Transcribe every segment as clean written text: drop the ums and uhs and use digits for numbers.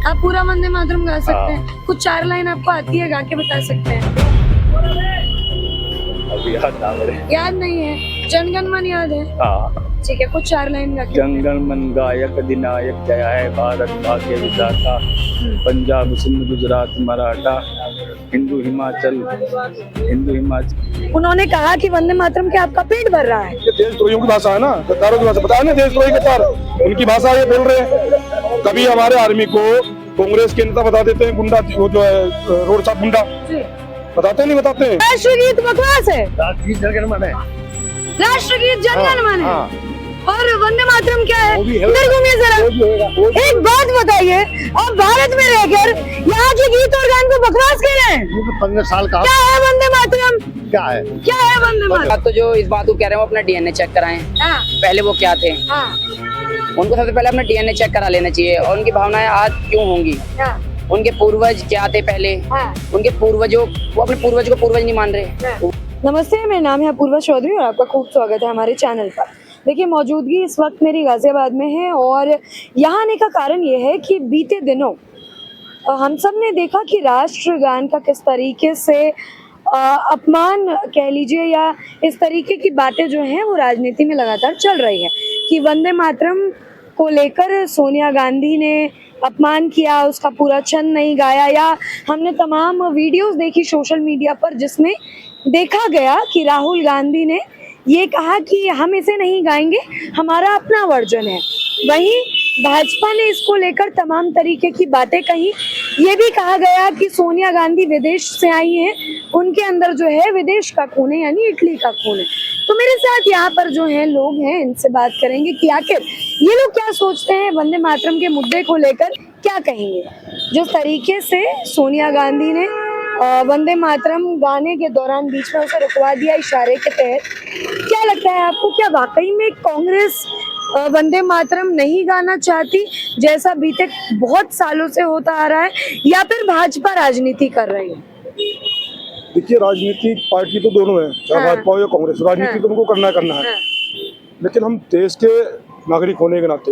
आप पूरा वंदे मातरम गा सकते हैं? कुछ 4 लाइन आपको आती है, गा के बता सकते हैं? अभी याद ना मेरे। याद नहीं है? जनगण मन याद है? हाँ। ठीक है, कुछ 4 लाइन गा के। जनगण मन गायक अधिनायक जय है भारत भाग्य विधाता, पंजाब सिंध गुजरात मराठा हिंदू हिमाचल। उन्होंने कहा कि वंदे मातरम के आपका पेट भर रहा है। ये देशद्रोहियों की भाषा है ना, गद्दारों की भाषा। बताया ना, देशद्रोही गद्दार, उनकी भाषा ये बोल रहे हैं। कभी हमारे आर्मी को कांग्रेस के नेता बता देते हैं गुंडा, वो जो है रोड साफ गुंडा, बताते नहीं बताते हैं। राष्ट्रगीत बकवास है, राष्ट्रगीत जनगण मन है। राष्ट्रगीत जनगण मन है। हाँ। और वंदे मातरम क्या है? वो भी है। इधर घूमिए जरा। एक बात बताइए, आप भारत में रहकर यहाँ के गीत और गान को बकवास कह रहे हैं? 15 साल का क्या है वंदे मातरम? क्या है? क्या है वंदे मातरम? तो जो इस बात को कह रहे हैं वो अपना डीएनए चेक कराएं। हाँ, पहले वो क्या थे, हाँ, उनको सबसे पहले अपना डीएनए चेक करा लेना चाहिए। और उनकी भावनाएं आज क्यों होंगी, हाँ, उनके पूर्वज क्या थे पहले, हाँ। उनके पूर्वजों, वो अपने पूर्वज को पूर्वज नहीं मान रहे। नमस्ते, मेरा नाम है अपूर्वा चौधरी और आपका खूब स्वागत है हमारे चैनल पर। देखिए, मौजूदगी इस वक्त मेरी गाजियाबाद में है और यहाँ आने का कारण ये है कि बीते दिनों हम सब ने देखा कि राष्ट्रगान का किस तरीके से अपमान कह लीजिए या इस तरीके की बातें जो हैं वो राजनीति में लगातार चल रही है कि वंदे मातरम को लेकर सोनिया गांधी ने अपमान किया, उसका पूरा छंद नहीं गाया। या हमने तमाम वीडियोस देखी सोशल मीडिया पर जिसमें देखा गया कि राहुल गांधी ने ये कहा कि हम इसे नहीं गाएंगे, हमारा अपना वर्जन है। वहीं भाजपा ने इसको लेकर तमाम तरीके की बातें कही। ये भी कहा गया कि सोनिया गांधी विदेश से आई हैं, उनके अंदर जो है विदेश का खून है, यानी इटली का खून है। तो मेरे साथ यहाँ पर जो है लोग हैं, इनसे बात करेंगे कि आखिर ये लोग क्या सोचते हैं वंदे मातरम के मुद्दे को लेकर, क्या कहेंगे। जिस तरीके से सोनिया गांधी ने वंदे मातरम गाने के दौरान बीच में उसे रुकवा दिया इशारे के तहत, क्या लगता है आपको, क्या वाकई में कांग्रेस वंदे मातरम नहीं गाना चाहती जैसा बीते बहुत सालों से होता आ रहा है, या फिर भाजपा राजनीति कर रही है? देखिए, राजनीतिक पार्टी तो दोनों है, चाहे हाँ। भाजपा हो या कांग्रेस, राजनीति तो उनको करना है। हाँ। लेकिन हम देश के नागरिक होने के नाते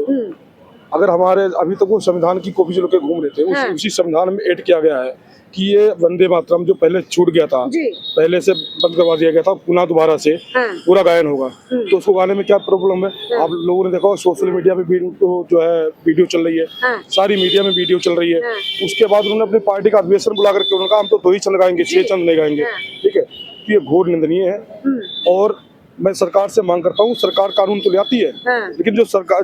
अगर हमारे अभी तक वो संविधान की कॉपी जो लोग घूम रहे थे, हाँ। उसी संविधान में ऐड किया गया है कि ये वंदे मातरम जो पहले छूट गया था, जी। पहले से बंद करवा दिया गया था, पुनः दोबारा से हाँ। पूरा गायन होगा। तो उसको गाने में क्या प्रॉब्लम है? आप लोगों ने देखा सोशल मीडिया पे जो है वीडियो चल रही है, हाँ। सारी मीडिया में वीडियो चल रही है। हाँ। उसके बाद उन्होंने अपनी पार्टी का अधिवेशन बुला करके उन्होंने कहा हम तो 2 ही चंद गाएंगे, 6 चंद नहीं गाएंगे। हाँ। ठीक है, तो ये घोर निंदनीय है। और मैं सरकार से मांग करता हूँ, सरकार कानून तो ले आती है, हाँ। लेकिन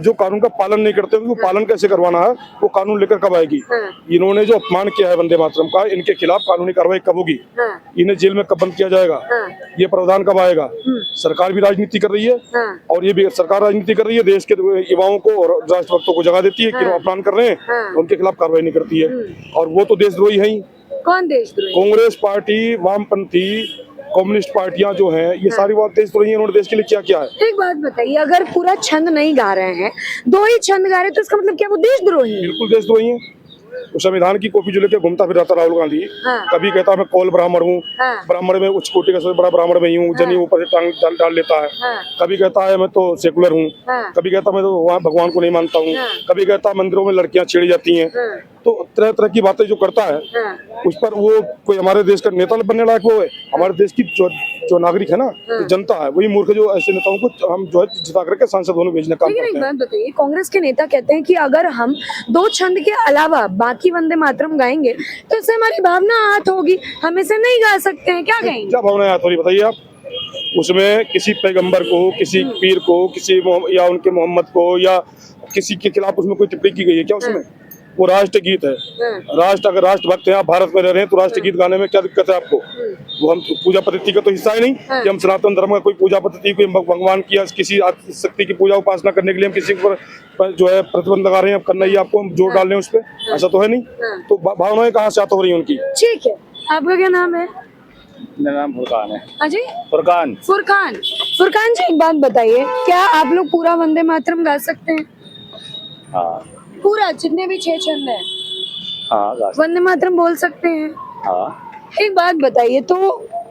जो कानून का पालन नहीं करते उनको पालन कैसे करवाना है, वो कानून लेकर कब आएगी? हाँ। इन्होंने जो अपमान किया है वंदे मातरम का, इनके खिलाफ कानूनी कार्रवाई कब होगी? हाँ। इन्हें जेल में कब बंद किया जाएगा? हाँ। ये प्रावधान कब आएगा? सरकार भी राजनीति कर रही है, हाँ। और ये भी सरकार राजनीति कर रही है, देश के युवाओं को और राष्ट्रभक्तों को जगा देती है कि वो अपमान कर रहे हैं, हाँ। उनके खिलाफ कार्रवाई नहीं करती है। और वो तो देशद्रोही है ही। कौन देशद्रोही? कांग्रेस पार्टी, वामपंथी, कम्युनिस्ट पार्टियां जो हैं, ये सारी बात देशद्रोही हैं। उन्होंने देश के लिए क्या किया है? एक बात बताइए, अगर पूरा छंद नहीं गा रहे हैं, 2 ही छंद गा रहे हैं, तो इसका मतलब क्या वो देशद्रोही है? बिल्कुल देशद्रोही है। वो संविधान की कॉपी जो लेके घूमता फिर रहता राहुल गांधी। हाँ। कभी कहता मैं कौल ब्राह्मण हूँ, हाँ। ब्राह्मण में उच्च कोटि का सबसे बड़ा ब्राह्मण में ही हूँ, जनी ऊपर से टांग डाल लेता है। हाँ। कभी कहता है मैं तो सेकुलर हूँ, हाँ। कभी कहता मैं तो वहाँ भगवान को नहीं मानता हूँ, हाँ। कभी कहता मंदिरों में लड़कियां छेड़ी जाती हैं। हाँ। तो तरह तरह की बातें जो करता है, हाँ। उस पर वो कोई हमारे देश का नेता बनने लायक वो है? हमारे देश की जो नागरिक है ना, जो जनता है, वही मूर्ख जो ऐसे नेताओं को हम जो है जिता करके सांसद होने भेजने का काम लेकिन एक करते हैं। बात बताइए, कांग्रेस के नेता कहते हैं कि अगर हम 2 छंद के अलावा बाकी वंदे मातरम गाएंगे तो इससे हमारी भावना आहत होगी, हम इसे नहीं गा सकते हैं, क्या कहेंगे? क्या भावना है थोड़ी बताइए आप? उसमें किसी पैगंबर को, किसी पीर को, या उनके मोहम्मद को या किसी के खिलाफ उसमें कोई टिप्पणी की गई है क्या उसमें? वो राष्ट्रगीत है। अगर राष्ट्रभक्त हैं, आप भारत में रह रहे हैं, तो राष्ट्रगीत गाने में क्या दिक्कत है आपको? वो हम पूजा पद्धति का तो हिस्सा है नहीं कि हम सनातन धर्म का कोई पूजा पद्धति, कोई भगवान की या किसी शक्ति की पूजा उपासना करने के लिए हम किसी पर जो है प्रतिबंध लगा रहे हैं, करना ही आपको, हम जोर डाल रहे हैं उस पर, ऐसा तो है नहीं। तो भावनाएं कहाँ से आती हो रही है उनकी? ठीक है, आपका क्या नाम है? मेरा नाम फुरकान है। अजय? फुरकान। फुरकान। फुरकान जी, एक बात बताइए, क्या आप लोग पूरा वंदे मातरम गा सकते हैं? हाँ। पूरा, जितने भी 6 छंद है हाँ। वंदे मातरम बोल सकते हैं? हाँ। एक बात बताइए, तो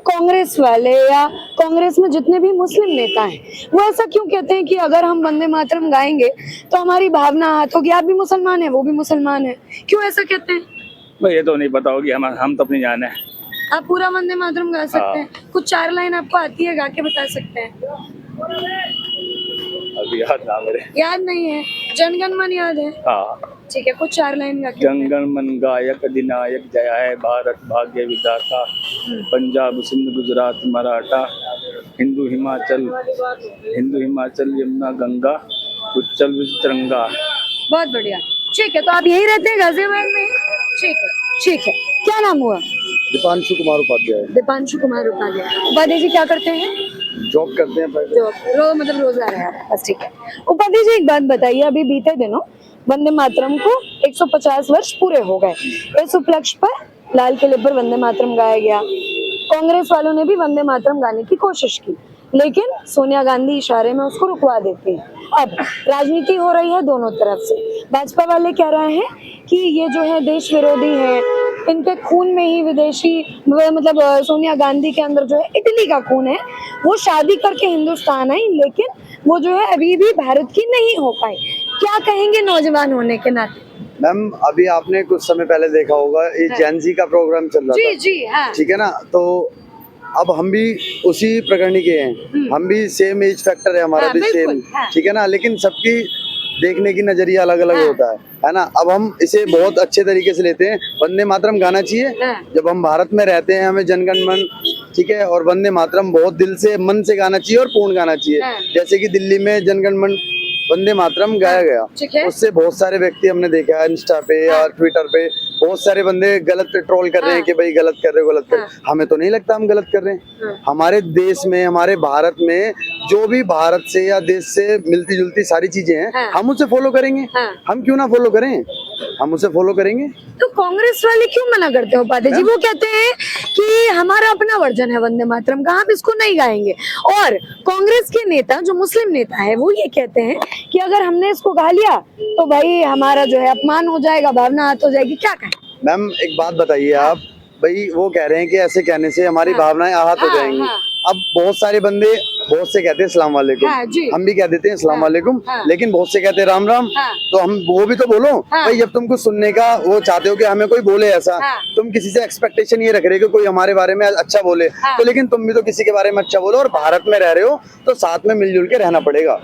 कांग्रेस वाले या कांग्रेस में जितने भी मुस्लिम नेता हैं वो ऐसा क्यों कहते हैं कि अगर हम वंदे मातरम गाएंगे तो हमारी भावना आहत होगी? आप भी मुसलमान हैं, वो भी मुसलमान है, क्यों ऐसा कहते हैं? भाई ये तो नहीं पता होगी, हम तो अपनी जाने। आप पूरा वंदे मातरम गा सकते हैं? कुछ 4 लाइन आपको आती है, गा के बता सकते हैं? अभी याद ना मेरे। याद नहीं है? जनगण मन याद है? हाँ, ठीक है, कुछ 4 लाइन गा के जनगण मन गायक अधिनायक जय है भारत भाग्य विधाता, पंजाब सिंध गुजरात मराठा, हिंदू हिमाचल यमुना गंगा, उच्चल विश्व तिरंगा। बहुत बढ़िया, ठीक है। तो आप यही रहते हैं गाजियाबाद में? ठीक है, ठीक है। क्या नाम हुआ? दीपांशु कुमार उपाध्याय। दीपांशु कुमार उपाध्याय। उपाध्याय जी क्या करते हैं? जॉब करते हैं पहले। जो मतलब रोजगार है आपके पास, ठीक है। उपाध्याय जी एक बात बताइए, अभी बीते दिनों वंदे मातरम को 150 वर्ष पूरे हो गए। इस उपलक्ष्य पर लाल किले पर वंदे मातरम गाया गया। कांग्रेस वालों ने भी वंदे मातरम गाने की कोशिश की, लेकिन सोनिया गांधी इशारे में उसको रुकवा देती है। अब राजनीति हो रही है दोनों तरफ से। भाजपा वाले कह रहे हैं कि ये जो है देश विरोधी है, इनके खून में ही विदेशी मतलब सोनिया गांधी के अंदर जो है इटली का खून है। वो शादी करके हिंदुस्तान आई, लेकिन वो जो है अभी भी भारत की नहीं हो पाई। क्या कहेंगे नौजवान होने के नाते? मैम अभी आपने कुछ समय पहले देखा होगा ये जेनजी का प्रोग्राम चल रहा था। जी हाँ। ठीक है ना, तो अब हम भी उसी प्रकरणी के हैं, हम भी सेम एज फैक्टर है हमारा हाँ, भी बिल्कुल, सेम। हाँ। ठीक है ना, लेकिन सबकी देखने की नजरिया अलग अलग होता है ना। अब हम इसे बहुत अच्छे तरीके से लेते हैं। वंदे मातरम गाना चाहिए। जब हम भारत में रहते हैं हमें जनगण मन, ठीक है, और वंदे मातरम बहुत दिल से मन से गाना चाहिए और पूर्ण गाना चाहिए। जैसे कि दिल्ली में जनगण मन वंदे मातरम गाया गया, उससे बहुत सारे व्यक्ति हमने देखा है इंस्टा पे या ट्विटर पे, बहुत सारे बंदे गलत ट्रोल कर रहे हैं कि भाई गलत कर रहे हो, गलत कर रहे हो। हमें तो नहीं लगता हम गलत कर रहे हैं। हमारे देश में, हमारे भारत में जो भी भारत से या देश से मिलती जुलती सारी चीजें हैं, हम उसे फॉलो करेंगे। हम क्यों ना फॉलो करें, हम उसे फॉलो करेंगे। तो कांग्रेस वाले क्यों मना करते हो उपाध्याय जी? वो कहते हैं कि हमारा अपना वर्जन है वंदे मातरम का, हम इसको नहीं गाएंगे। और कांग्रेस के नेता जो मुस्लिम नेता है वो ये कहते हैं कि अगर हमने इसको गा लिया तो भाई हमारा जो है अपमान हो जाएगा, भावना आहत हो जाएगी। क्या कहें? मैम एक बात बताइए आप, भाई वो कह रहे हैं कि ऐसे कहने से हमारी भावनाएं आहत हो जाएंगी। अब बहुत सारे बंदे बहुत से कहते हैं अस्सलाम वालेकुम, हम भी कह देते हैं अस्सलाम वालेकुम, लेकिन बहुत से कहते हैं राम राम। तो हम वो भी तो बोलो भाई, जब तुम कुछ सुनने का वो चाहते हो कि हमें कोई बोले ऐसा, तुम किसी से एक्सपेक्टेशन ये रख रहे हो कि कोई हमारे बारे में अच्छा बोले, तो लेकिन तुम भी तो किसी के बारे में अच्छा बोलो। और भारत में रह रहे हो तो साथ में मिलजुल के रहना पड़ेगा।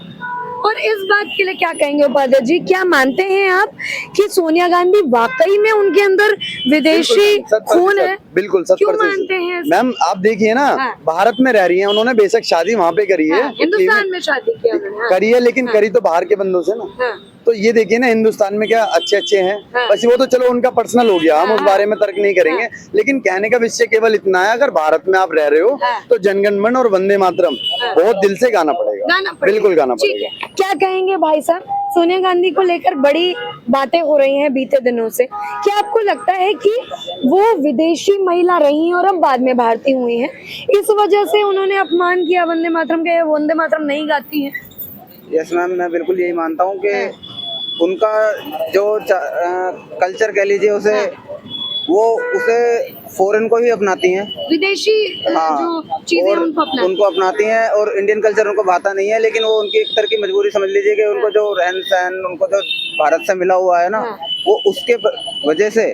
और इस बात के लिए क्या कहेंगे उपाध्याय जी? क्या मानते हैं आप कि सोनिया गांधी वाकई में उनके अंदर विदेशी खून है? बिल्कुल, क्यों मानते हैं? मैम आप देखिए ना, भारत में रह रही हैं, उन्होंने बेशक शादी वहाँ पे करी है, हिंदुस्तान में शादी किया करी है, लेकिन करी तो बाहर के बंदों से ना। तो ये देखिए ना, हिंदुस्तान में क्या अच्छे अच्छे हैं, बस वो तो चलो उनका पर्सनल हो गया, हम उस बारे में तर्क नहीं करेंगे। लेकिन कहने का विषय केवल इतना है, अगर भारत में आप रह रहे हो तो जनगण मन और वंदे मातरम बहुत दिल से गाना पड़ेगा, बिल्कुल गाना पड़ेगा। क्या कहेंगे भाई साहब? सोनिया गांधी को लेकर बड़ी बातें हो रही हैं बीते दिनों से। क्या आपको लगता है कि वो विदेशी महिला रही और अब बाद में भारतीय हुई हैं, इस वजह से उन्होंने अपमान किया वंदे मातरम का, वंदे मातरम नहीं गाती हैं? यस मैम, मैं बिल्कुल यही मानता हूँ कि उनका जो कल्चर कह लीजिए उसे, वो उसे फॉरेन को ही अपनाती हैं, विदेशी जो चीजें उनको अपनाती हैं, और इंडियन कल्चर उनको भाता नहीं है। लेकिन वो उनकी एक तरह की मजबूरी समझ लीजिए कि उनको जो रहन सहन, उनको जो भारत से मिला हुआ है ना, वो उसके वजह से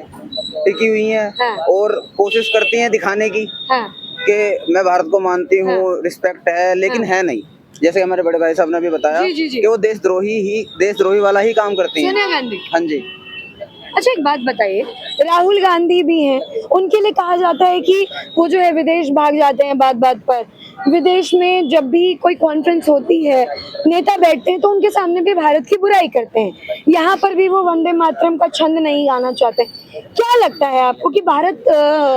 टिकी हुई हैं और कोशिश करती हैं दिखाने की कि मैं भारत को मानती हूँ, रिस्पेक्ट है, लेकिन है नहीं। जैसे हमारे बड़े भाई साहब ने भी बताया कि वो देशद्रोही वाला ही काम करती हैं सोनिया गांधी। हाँ जी। अच्छा एक बात बताइए, राहुल गांधी भी हैं, उनके लिए कहा जाता है कि वो जो है विदेश भाग जाते हैं बात बात पर। विदेश में जब भी कोई कॉन्फ्रेंस होती है, नेता बैठते हैं तो उनके सामने भी भारत की बुराई करते हैं। यहाँ पर भी वो वंदे मातरम का छंद नहीं गाना चाहते। क्या लगता है आपको कि भारत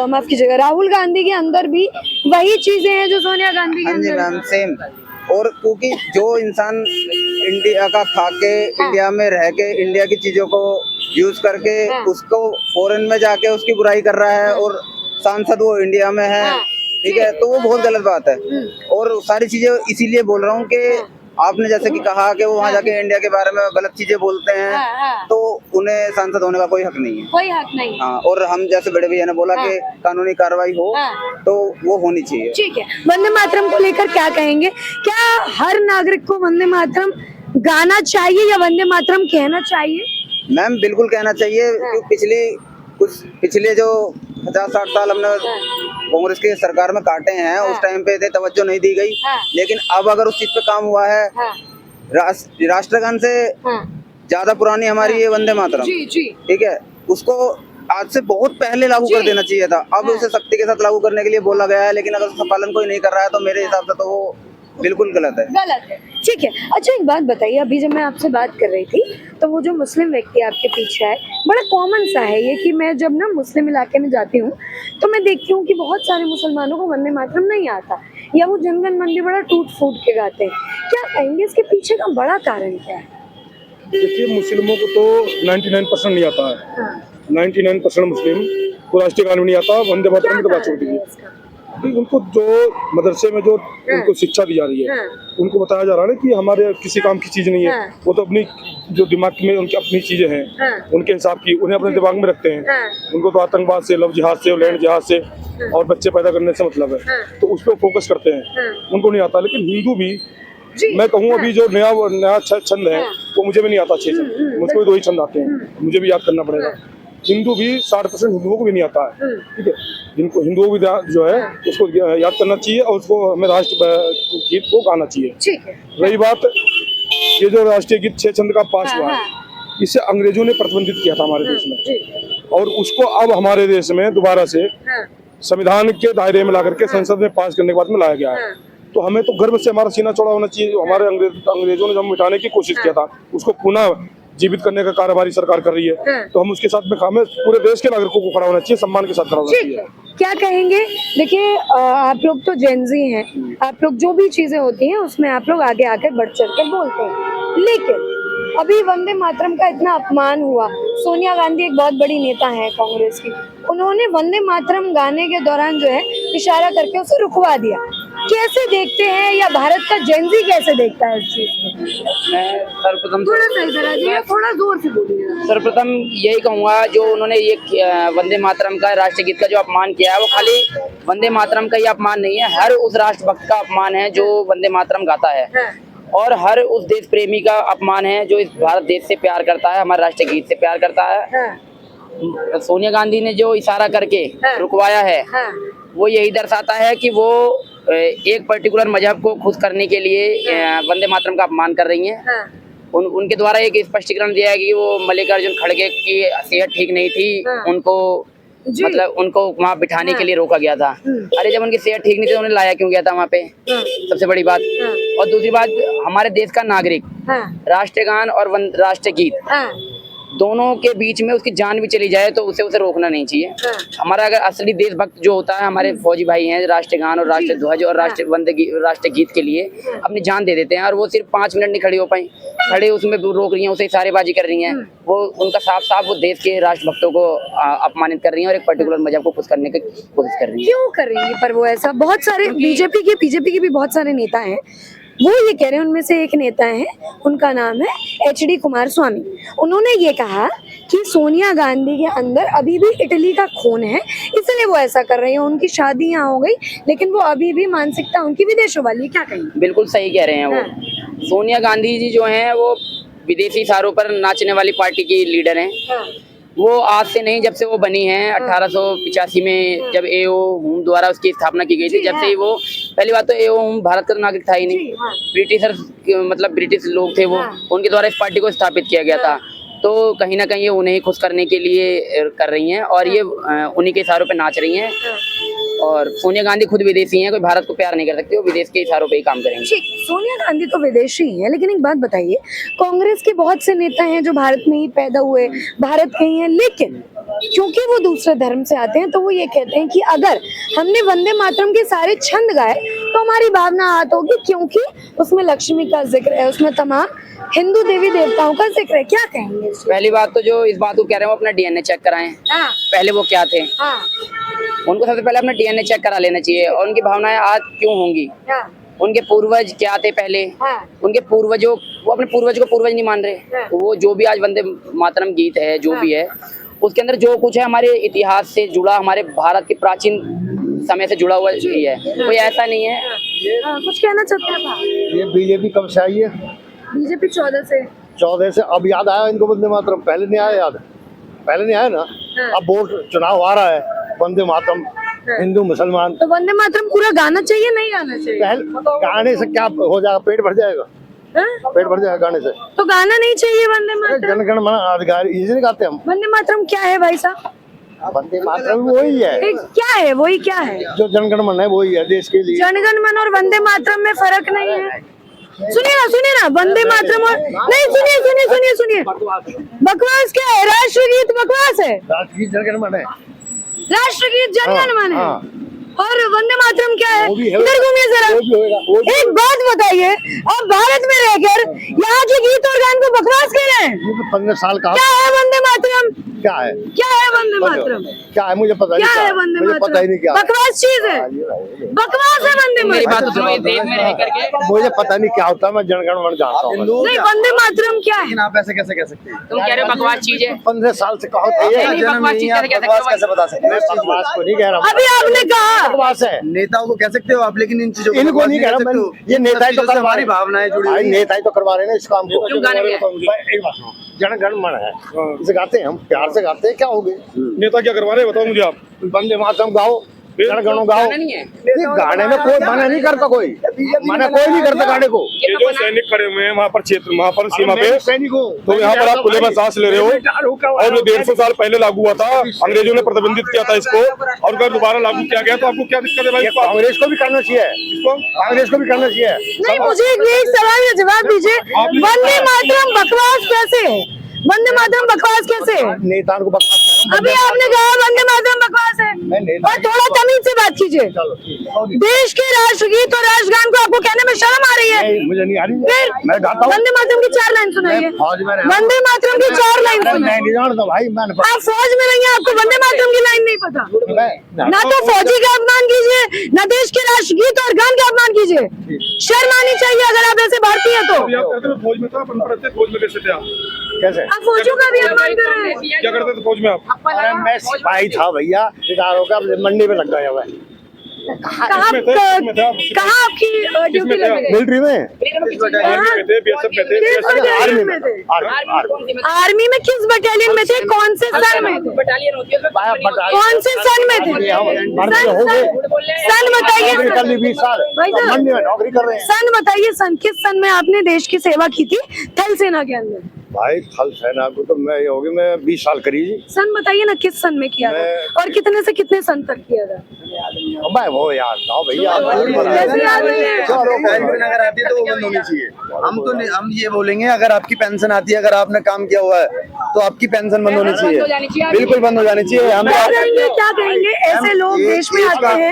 माफ कीजिएगा, राहुल गांधी के अंदर भी वही चीजें हैं जो सोनिया गांधी के हाँ जी अंदर? Ma'am, same. और क्योंकि जो इंसान इंडिया का खा के, इंडिया में रह के, इंडिया की चीजों को यूज करके उसको फॉरेन में जाके उसकी बुराई कर रहा है, और सांसद वो इंडिया में है, ठीक है, तो वो बहुत गलत बात है। और सारी चीजें इसीलिए बोल रहा हूँ कि आपने जैसे कि कहा कि वो वहाँ जाके इंडिया के बारे में गलत चीजें बोलते हैं, तो उन्हें सांसद होने का कोई हक नहीं है। कोई हक नहीं। हाँ, और हम जैसे बड़े भैया ने बोला कि कानूनी कार्रवाई हो तो वो होनी चाहिए। ठीक है, वंदे मातरम को लेकर क्या कहेंगे? क्या हर नागरिक को वंदे मातरम गाना चाहिए या वंदे मातरम कहना चाहिए? मैम बिल्कुल कहना चाहिए, क्योंकि पिछले जो 50-60 साल हमने कांग्रेस की सरकार में काटे हैं, उस टाइम पे इतनी तवज्जो नहीं दी गई, लेकिन अब अगर उस चीज पे काम हुआ है, राष्ट्रगान से ज्यादा पुरानी हमारी ये वंदे मातरम, जी जी, ठीक है, उसको आज से बहुत पहले लागू कर देना चाहिए था। अब उसे सख्ती के साथ लागू करने के लिए बोला गया है, लेकिन अगर उसका पालन कोई नहीं कर रहा है तो मेरे हिसाब से तो वो बिल्कुल गलत है। गलत है। ठीक है, अच्छा एक बात बताइए, अभी जब मैं आपसे बात कर रही थी तो वो जो मुस्लिम व्यक्ति आपके पीछे है, बड़ा कॉमन सा है ये कि मैं जब ना मुस्लिम इलाके में जाती हूँ तो मैं देखती हूँ कि बहुत सारे मुसलमानों को वंदे मातरम नहीं आता, या वो जनगण मन भी बड़ा टूट फूट के गाते हैं। क्या कहेंगे इसके पीछे का बड़ा कारण क्या है? देखिए, मुस्लिमों को तो 99% नहीं आता है। 99% मुस्लिम को राष्ट्रीय गान भी नहीं आता, वंदे मातरम की तो बात छोड़ दीजिए। उनको जो मदरसे में जो उनको शिक्षा दी जा रही है, उनको बताया जा रहा है कि हमारे किसी काम की चीज नहीं है, वो तो अपनी जो दिमाग में उनकी अपनी चीजें हैं, उनके हिसाब की उन्हें अपने दिमाग में रखते हैं। उनको तो आतंकवाद से, लव जिहाद से, लैंड जिहाद से और बच्चे पैदा करने से मतलब है, तो उस पर फोकस करते हैं, उनको नहीं आता। लेकिन हिंदू भी, मैं कहूँ अभी जो नया छंद है वो मुझे भी नहीं आता, 6 छंद, मुझको भी 2 ही छंद आते हैं, मुझे भी याद करना पड़ेगा। हिंदू भी 60% हिंदुओं को भी नहीं आता है, ठीक है, जिनको हिंदुओं को भी जो है उसको याद करना चाहिए और उसको हमें राष्ट्र गीत को गाना चाहिए। ठीक है। रही बात ये जो राष्ट्रीय गीत 6 छंद का पास हुआ है, इसे अंग्रेजों ने प्रतिबंधित किया था हमारे देश में, और उसको अब हमारे देश में दोबारा से संविधान के दायरे में ला करके संसद में पास करने के बाद में लाया गया है। तो हमें तो गर्व से हमारा सीना चौड़ा होना चाहिए। जो हमारे अंग्रेजों ने जब मिटाने की कोशिश किया था, उसको पुनः जीवित करने का कार्य हमारी सरकार कर रही है, तो हम उसके साथ में हमें पूरे देश के नागरिकों को खड़ा होना चाहिए, सम्मान के साथ खड़ा होना चाहिए। क्या कहेंगे? देखिए, आप लोग तो जेनजी हैं, आप लोग जो भी चीजें होती हैं उसमें आप लोग आगे आकर बढ़ चढ़ कर बोलते हैं, लेकिन अभी वंदे मातरम का इतना अपमान हुआ। सोनिया गांधी एक बहुत बड़ी नेता है कांग्रेस की, उन्होंने वंदे मातरम गाने के दौरान जो है इशारा करके उसे रुकवा दिया। कैसे देखते हैं, या भारत का जेनजी कैसे देखता है इस चीज को? मैं सर्वप्रथम थोड़ा सा इधर आ जाइए, थोड़ा जोर से बोलिए। सर्वप्रथम यही कहूँगा, जो उन्होंने ये वंदे मातरम का राष्ट्रीय गीत का जो अपमान किया है, वो खाली वंदे मातरम का ही अपमान नहीं है, हर उस राष्ट्रभक्त का अपमान है जो वंदे मातरम गाता है, और हर उस देश प्रेमी का अपमान है जो इस भारत देश से प्यार करता है, हमारे राष्ट्रीय गीत से प्यार करता है। सोनिया गांधी ने जो इशारा करके रुकवाया है, वो यही दर्शाता है कि वो एक पर्टिकुलर मजहब को खुश करने के लिए वंदे मातरम का अपमान कर रही हैं। उनके द्वारा एक स्पष्टीकरण दिया है कि वो मल्लिकार्जुन खड़गे की सेहत ठीक नहीं थी, उनको मतलब उनको वहाँ बिठाने के लिए रोका गया था। अरे जब उनकी सेहत ठीक नहीं थी, उन्हें लाया क्यों गया था वहाँ पे? सबसे बड़ी बात। और दूसरी बात, हमारे देश का नागरिक राष्ट्रगान और राष्ट्रीय गीत दोनों के बीच में उसकी जान भी चली जाए तो उसे रोकना नहीं चाहिए। हमारा अगर असली देशभक्त जो होता है, हमारे फौजी भाई हैं, राष्ट्रगान और राष्ट्रीय ध्वज और राष्ट्रीय गीत के लिए अपनी जान दे देते हैं, और वो सिर्फ 5 मिनट नहीं खड़ी हो पाई, खड़े उसमें रोक रही हैं, उसे इशारेबाजी कर रही हैं। वो उनका साफ साफ वो देश के राष्ट्रभक्तों को अपमानित कर रही हैं और एक पर्टिकुलर मजहब को खुश करने की कोशिश कर रही है। क्यों कर रही है? पर वो ऐसा, बहुत सारे बीजेपी के भी बहुत सारे नेता हैं, वो ये कह रहे हैं, उनमें से एक नेता है, उनका नाम है HD कुमारस्वामी। उन्होंने ये कहा कि सोनिया गांधी के अंदर अभी भी इटली का खून है, इसलिए वो ऐसा कर रही है। उनकी शादी यहाँ हो गई, लेकिन वो अभी भी मानसिकता उनकी विदेशों वाली। क्या कहेंगे? बिल्कुल सही कह रहे हैं वो। सोनिया गांधी जी जो हैं, वो विदेशी इशारों पर नाचने वाली पार्टी की लीडर हैं। वो आज से नहीं, जब से वो बनी है 1885 में, जब AO होम द्वारा उसकी स्थापना की गई थी, जब से ही वो, पहली बात तो AO होम भारत का नागरिक था ही नहीं, ब्रिटिशर्स मतलब ब्रिटिश लोग थे वो, उनके द्वारा इस पार्टी को स्थापित किया गया था। तो कहीं ना कहीं ये उन्हें खुश करने के लिए कर रही हैं, और ये उन्हीं के इशारों पे नाच रही हैं। और सोनिया गांधी खुद विदेशी हैं, कोई भारत को प्यार नहीं कर सकती, वो विदेश के इशारों पे ही काम करेंगे। सोनिया गांधी तो विदेशी है, लेकिन एक बात बताइए, कांग्रेस के बहुत से नेता हैं जो भारत में ही पैदा हुए, भारत के ही हैं, लेकिन क्योंकि वो दूसरे धर्म से आते हैं, तो वो ये कहते हैं कि अगर हमने वंदे मातरम के सारे छंद गाए तो हमारी भावना आहत होगी, क्योंकि उसमें लक्ष्मी का जिक्र है, उसमें तमाम हिंदू देवी देवताओं का जिक्र है। क्या कहेंगे? पहली बात तो जो इस बात को कह रहे हैं, वो अपना DNA चेक कराएं। पहले वो क्या थे, उनको सबसे पहले अपना DNA चेक करा लेना चाहिए, और उनकी भावनाएं आज क्यों होंगी, उनके पूर्वज क्या थे पहले, हाँ। उनके पूर्वजों, वो अपने पूर्वज को पूर्वज नहीं मान रहे। हाँ। तो वो जो भी आज वंदे मातरम गीत है, जो भी है, उसके अंदर जो कुछ है हमारे इतिहास से जुड़ा, हमारे भारत के प्राचीन समय से जुड़ा हुआ ही है, कोई ऐसा नहीं है। कुछ कहना चाहते हैं आप? ये बीजेपी कब से आई है? बीजेपी 14 से। 14 से। अब याद आया इनको वंदे मातरम? पहले नहीं आया याद? पहले नहीं आया ना। अब वोट चुनाव आ रहा है, वंदे मातरम हिंदू मुसलमान, तो वंदे मातरम पूरा गाना चाहिए, नहीं गाना चाहिए? गाने से क्या हो जाएगा? पेट भर जाएगा, हाँ? पेट भर जाएगा गाने से। तो गाना नहीं चाहिए वंदे मातरम? जनगण मन अधिकार इसे गाते हम। वंदे मातरम क्या है भाई साहब? वंदे मातरम वही है, क्या है, वही क्या है? जो जनगण मन है वही है देश के लिए। जनगण मन और वंदे मातरम में फर्क नहीं है? सुनिए ना, वंदे मातरम और नहीं, सुनिए, बकवास क्या है? राष्ट्रगीत बकवास है? राष्ट्रीय जनगण मन है, राष्ट्रगीत जनगण मन है। हाँ। और वंदे मातरम क्या है? वो भी है। इधर घूमिए जरा। वो भी होएगा, वो भी एक बात बताइए, आप भारत में रहकर यहाँ के गीत और गान को बकवास कह रहे हैं? ये तो 15 साल का क्या है वंदे मातरम? क्या है? क्या है वंदे मातरम? क्या है मुझे पता क्या नहीं। है वंदे मुझे पता ही नहीं मातरम? क्या है। बकवास चीज है, बकवास है वंदे मेरी बात मातरम। तो सुनो, ये देश में रह करके मुझे पता नहीं क्या होता है, मैं जनगण मन जानता हूँ। नहीं, वंदे मातरम क्या है? लेकिन आप ऐसे कैसे कह सकते हैं? तुम कह रहे हो बकवास चीज है। 15 साल से कहा होता है। नहीं, बकवास चीज कैसे कह सकते बकवास कैसे हो? बता सकते मैं हैं? बकवास को नहीं कह रहा हूँ, अभी आपने कहा बकवास है। नेताओं को कह सकते हो आप, लेकिन इन चीजों को इनको बकवास नहीं कह रहा सकते मैं, हो। ये नेता ही तो चीजों से करवा हमारी रहे हैं। भावनाएं जुड़ी भाई हुई हैं। नेता ही तो करवा रहे हैं ना इस काम को। क्यों गाना क्या है? एक बात सुनो, जनगण मन है, इसे गाते हैं हम, प्यार से गाते हैं, क्या हो गए? नेता क्या करवा रहे हैं बताओ मुझे आप। वंदे मातरम गाओ, जनगणो गाओ। गाना नहीं है। नहीं, गाने में कोई मना नहीं करता, कोई मना कोई नहीं करता गाने को। ये जो सैनिक खड़े हुए हैं वहाँ पर क्षेत्र, वहाँ पर सीमा पे, सैनिकों तो यहाँ पर आप खुले में सांस ले रहे हो। और जो 150 साल पहले लागू हुआ था, अंग्रेजों ने प्रतिबंधित किया था इसको, और अगर दोबारा लागू किया गया तो आपको क्या दिक्कत है भाई? इसको कांग्रेस को भी करना चाहिए, कांग्रेस को भी करना चाहिए। नहीं, मुझे एक सवाल का जवाब दीजिए, वंदे मातरम बकवास कैसे है? वंदे मातरम बकवास कैसे है? नेता को बकवास कह रहा हूँ। अभी आपने कहा वंदे मातरम बकवास है, मैं नेता- और थोड़ा तमीज से बात कीजिए। चलो ठीक है। देश के राष्ट्रगीत और राष्ट्रगान को आपको कहने में शर्म आ रही है? नहीं, मुझे नहीं आ रही है। फिर मैं गाता हूँ। वंदे मातरम की 4 लाइन सुनाइए। मैं फौज में रहा हूँ। वंदे मातरम की 4 लाइन मैं सुनाइए। नहीं जानता भाई, मैंने आप फौज में नहीं हैं, आपको वंदे मातरम की लाइन नहीं पता। मैं- ना तो फौजी का अपमान कीजिए, ना देश के राष्ट्रगीत और गान का अपमान कीजिए। शर्म आनी चाहिए अगर आप ऐसे भारतीय हैं तो। अभी आप कहते थे फौज में था, अपन पढ़ते फौज में कैसे थे आप? कैसे? आप फौजियों का भी अपमान कर रहे हैं। क्या करते थे फौज में आप? अरे मैं सिपाही था भैया, रिटायर होकर मंडी में लग गया मैं। कहाँ किसमें थे? किसमें थे आप? कहाँ आपकी ड्यूटी थे आप? लगी है? मिलिट्री में, आर्मी में थे, बीएसएफ में थे, किस आर्मी बटालियन में, में थे? आर्मी। आर्मी में किस बटालियन में थे? कौन से सन में थे? बटालियन होती है उसमें कुछ नहीं होता। कौन से सन में थे? भर्ती हो गए, सन बताइए। नौकरी कर ली 20 साल, भाई साहब। मंडी में नौकरी कर रहे हैं। सन बताइए, सन किस सन में आपने देश की सेवा की थी थल सेना के अंदर? भाई थल सेना को तो मैं होगी, मैं 20 साल करी जी। सन बताइए ना, किस सन में किया था मैं- और कितने से कितने सन तक किया था? मैं वो याद था भैया, आप कैसे याद नहीं है? चलो, पेंशन अगर आती है तो वो बंद होनी चाहिए। हम ये बोलेंगे, अगर आपकी पेंशन आती है, अगर आपने काम किया हुआ है तो आपकी पेंशन बंद होनी बंद हो जानी चाहिए, चाहिए। बिल्कुल बंद हो जानी चाहिए। हम क्या कहेंगे, क्या कहेंगे? ऐसे लोग देश में आते हैं,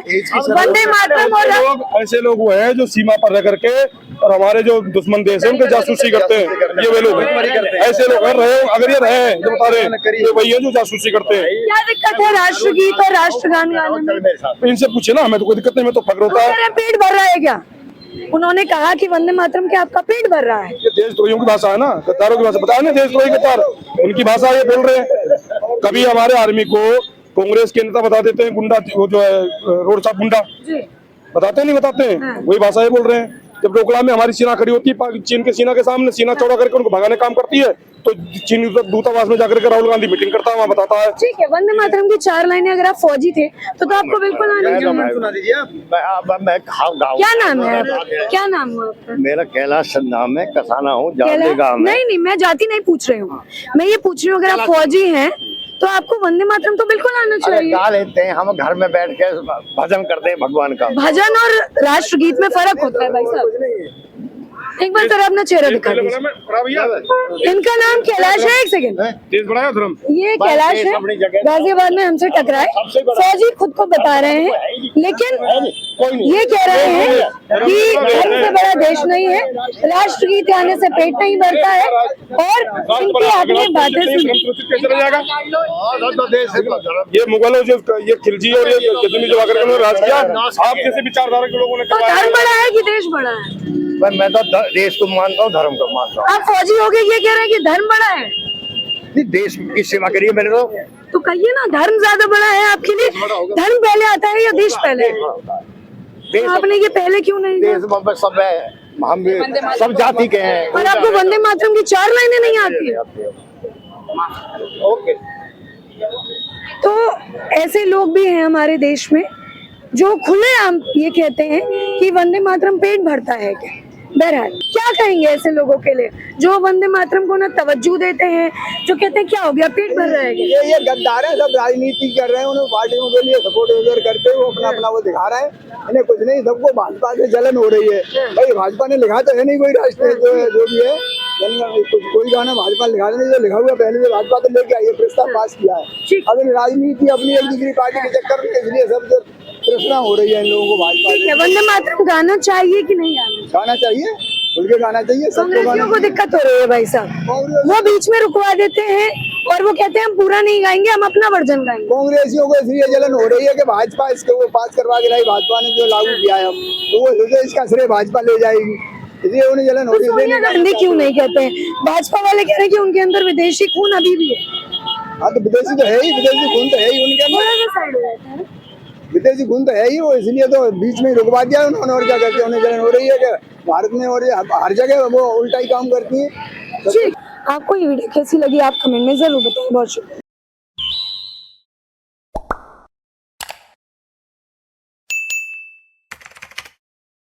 वंदे मातरम और ऐसे लोग वो हैं जो सीमा पर रह करके और हमारे जो दुश्मन देश है उनके जासूसी करते हैं। ये वे लोग हैं, ऐसे लोग हैं। रहे अगर ये रहे जो बता रहे हैं, ये वही है जो जासूसी करते हैं। क्या दिक्कत है राष्ट्रगीत और राष्ट्रगान गाने में? मेरे साथ। तो इनसे पूछे ना, हमें तो कोई दिक्कत नहीं, मैं तो फक्र तो होता है। मेरा पेट भर रहा है क्या? उन्होंने कहा कि वंदे मातरम के आपका पेट भर रहा है। ये देशद्रोहियों की भाषा है ना, गद्दारों की भाषा। बताया ना, देशद्रोही गद्दार, उनकी भाषा ये बोल रहे हैं। कभी हमारे आर्मी को कांग्रेस के नेता बता देते हैं गुंडा, वो जो है रोड साफ गुंडा, जी। बताते नहीं बताते हैं, हाँ। वही भाषा ये बोल रहे हैं। जब डोकला में हमारी सेना खड़ी होती है चीन के सेना के सामने, सीना चौड़ा करके उनको भगाने काम करती है, तो चीनी दूतावास में जाकर के राहुल गांधी मीटिंग करता है, वहाँ बताता है। ठीक है, वंदे मातरम की 4 लाइनें अगर आप फौजी थे तो आपको बिल्कुल आनी चाहिए। सुना दीजिए आप। मैं गाँव। क्या नाम है आपका? क्या नाम है आपका? मेरा कैलाश नाम है, कसाना हूँ, जाले कैलाश? गाँव में। नहीं, मैं जाति नहीं पूछ रही हूँ, मैं ये पूछ रही हूँ अगर आप फौजी हैं तो आपको वंदे मातरम तो बिल्कुल आना अरे चाहिए। गा लेते हैं हम, घर में बैठ के भजन करते हैं भगवान का। भजन और राष्ट्रगीत में फर्क होता है भाई साहब। एक बार जरा अपना चेहरा दिखा दीजिए। भैया इनका नाम कैलाश है। एक सेकंड, देश बढ़ाया धर्म। ये कैलाश है, गाजियाबाद में हमसे टकराए। फौजी खुद को बता रहे हैं, लेकिन ये कह रहे हैं कि धर्म से बड़ा देश नहीं है, राष्ट्रगीत गाने से पेट नहीं भरता है, और इनकी आपने बातें सुनी। कैसे रह जाएगा ये मुगलों जो ये खिलजी और ये गजनी जो आकर के राज किया, आप जैसे विचारधारा के लोगों ने तो धर्म बड़ा है कि देश बड़ा है? मैं तो देश को मानता हूँ, धर्म को मानता हूँ। आप फौजी हो गए, ये कह रहे हैं कि धर्म बड़ा है। नहीं, देश की सेवा करिए मैंने तो कहिए ना, धर्म ज्यादा बड़ा है आपके लिए? धर्म पहले आता है या देश पहले? देश आपने ये पहले क्यों नहीं किया? देश में सब है, हम भी सब जाति के हैं। और आपको वंदे मातरम की 4 लाइनें नहीं आती? ओके। तो ऐसे लोग भी हैं हमारे देश में जो खुलेआम ये कहते हैं कि वंदे मातरम पेट भरता है क्या? बहरहाल, क्या कहेंगे ऐसे लोगों के लिए जो वंदे मातरम को ना तवज्जो देते हैं, जो कहते हैं क्या हो गया, पेट भर रहा है क्या? ये गद्दार है, सब राजनीति कर रहे हैं, उन्हें पार्टियों के लिए सपोर्ट वगैरह करते हैं, वो अपना वो दिखा रहे हैं। इन्हें कुछ नहीं, सबको भाजपा से जलन हो रही है। भाई भाजपा ने लिखा तो है नहीं कोई राष्ट्र जो भी है, कोई गाना भाजपा लिखा नहीं, जो लिखा हुआ पहले से भाजपा तो लेके आई है, प्रस्ताव पास किया है। अब इन राजनीति अपनी एक दूसरी पार्टी के चक्कर में, इसलिए सब जो तृष्णा हो रही है इन लोगों को भाजपा। वंदे मातरम गाना चाहिए कि नहीं गाना चाहिए, खुल के गाना चाहिए सबको। कांग्रेसियों को दिक्कत हो रही है भाई साहब, वो बीच में रुकवा देते हैं और वो कहते हैं हम पूरा नहीं गाएंगे, हम अपना वर्जन गाएंगे। कांग्रेसियों को इसलिए जलन हो रही है कि भाजपा इसको वो पास करवा के लाई, भाजपा ने जो लागू किया है, तो वो सोचे इसका श्रेय भाजपा ले जाएगी, इसलिए उन्हें जलन हो रही है। सोनिया गांधी क्यों नहीं कहते हैं? भाजपा वाले कह रहे हैं कि उनके अंदर विदेशी खून अभी भी है। हाँ तो विदेशी तो है ही, विदेशी खून तो है ही उनके अंदर, विदेशी खून तो है ही, वो इसलिए तो बीच में रुकवा दिया उन्होंने। और क्या करते हैं, उन्हें जलन हो रही है कि भारत में और हर जगह वो उल्टा ही काम करती है। आपको ये वीडियो कैसी लगी आप कमेंट में जरूर बताएं। बहुत शुक्रिया।